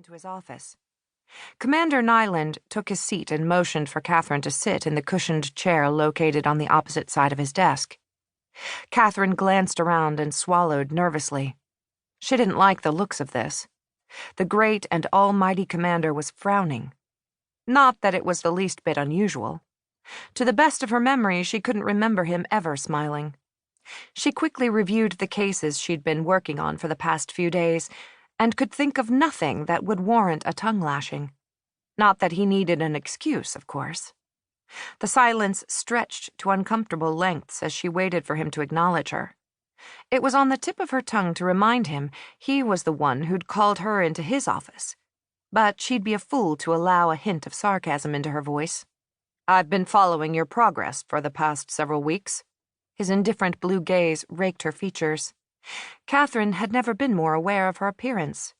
into his office. Commander Nyland took his seat and motioned for Catherine to sit in the cushioned chair located on the opposite side of his desk. Catherine glanced around and swallowed nervously. She didn't like the looks of this. The great and almighty commander was frowning. Not that it was the least bit unusual. To the best of her memory, she couldn't remember him ever smiling. She quickly reviewed the cases she'd been working on for the past few days and could think of nothing that would warrant a tongue-lashing. Not that he needed an excuse, of course. The silence stretched to uncomfortable lengths as she waited for him to acknowledge her. It was on the tip of her tongue to remind him he was the one who'd called her into his office, but she'd be a fool to allow a hint of sarcasm into her voice. "I've been following your progress for the past several weeks." His indifferent blue gaze raked her features. Catherine had never been more aware of her appearance.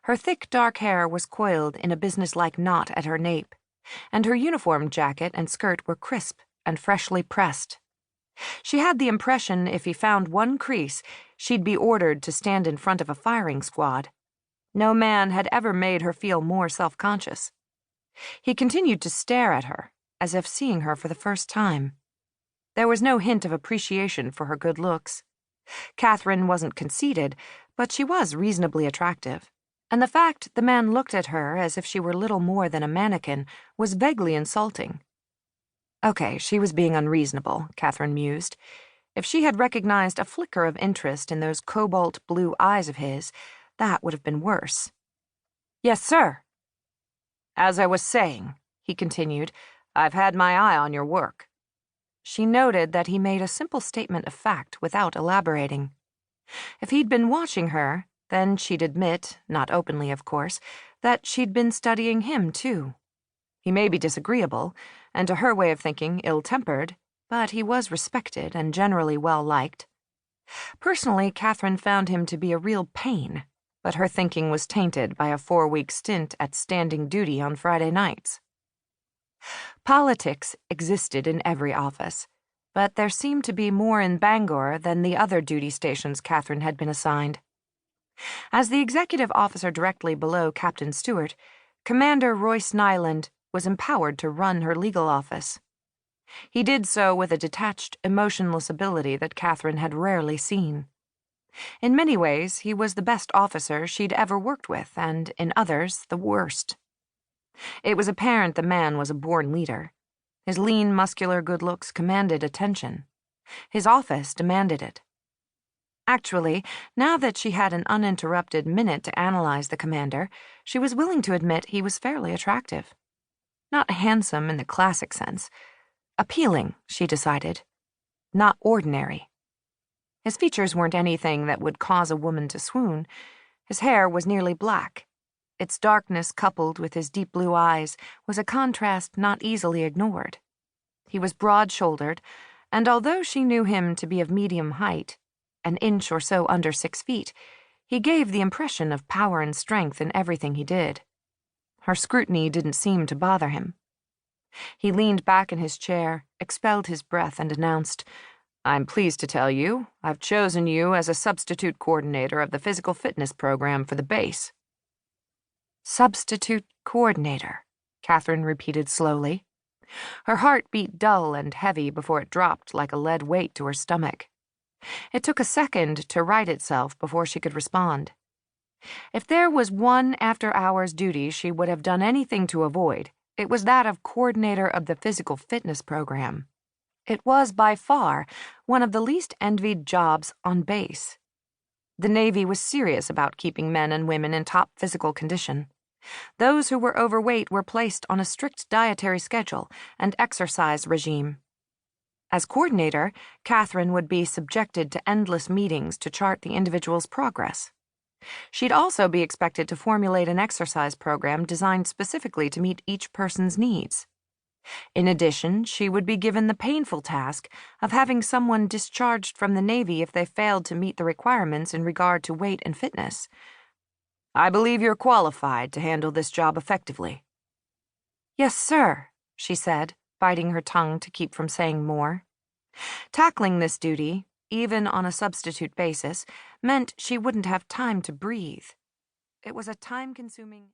Her thick dark hair was coiled in a businesslike knot at her nape, and her uniform jacket and skirt were crisp and freshly pressed. She had the impression if he found one crease, she'd be ordered to stand in front of a firing squad. No man had ever made her feel more self-conscious. He continued to stare at her, as if seeing her for the first time. There was no hint of appreciation for her good looks. Catherine wasn't conceited, but she was reasonably attractive, and the fact the man looked at her as if she were little more than a mannequin was vaguely insulting. Okay, she was being unreasonable, Catherine mused. If she had recognized a flicker of interest in those cobalt blue eyes of his, that would have been worse. "Yes, sir." "As I was saying," he continued, "I've had my eye on your work." She noted that he made a simple statement of fact without elaborating. If he'd been watching her, then she'd admit, not openly of course, that she'd been studying him too. He may be disagreeable, and to her way of thinking ill-tempered, but he was respected and generally well-liked. Personally, Catherine found him to be a real pain, but her thinking was tainted by a 4-week stint at standing duty on Friday nights. Politics existed in every office, but there seemed to be more in Bangor than the other duty stations Catherine had been assigned. As the executive officer directly below Captain Stewart, Commander Royce Nyland was empowered to run her legal office. He did so with a detached, emotionless ability that Catherine had rarely seen. In many ways, he was the best officer she'd ever worked with, and in others, the worst. It was apparent the man was a born leader. His lean, muscular good looks commanded attention. His office demanded it. Actually, now that she had an uninterrupted minute to analyze the commander, she was willing to admit he was fairly attractive. Not handsome in the classic sense. Appealing, she decided. Not ordinary. His features weren't anything that would cause a woman to swoon. His hair was nearly black. Its darkness, coupled with his deep blue eyes, was a contrast not easily ignored. He was broad-shouldered, and although she knew him to be of medium height, an inch or so under 6 feet, he gave the impression of power and strength in everything he did. Her scrutiny didn't seem to bother him. He leaned back in his chair, expelled his breath, and announced, "I'm pleased to tell you, I've chosen you as a substitute coordinator of the physical fitness program for the base." "Substitute coordinator," Catherine repeated slowly. Her heart beat dull and heavy before it dropped like a lead weight to her stomach. It took a second to right itself before she could respond. If there was one after-hours duty she would have done anything to avoid, it was that of coordinator of the physical fitness program. It was by far one of the least envied jobs on base. The Navy was serious about keeping men and women in top physical condition. Those who were overweight were placed on a strict dietary schedule and exercise regime. As coordinator, Catherine would be subjected to endless meetings to chart the individual's progress. She'd also be expected to formulate an exercise program designed specifically to meet each person's needs. In addition, she would be given the painful task of having someone discharged from the Navy if they failed to meet the requirements in regard to weight and fitness. "I believe you're qualified to handle this job effectively." "Yes, sir," she said, biting her tongue to keep from saying more. Tackling this duty, even on a substitute basis, meant she wouldn't have time to breathe. It was a time-consuming...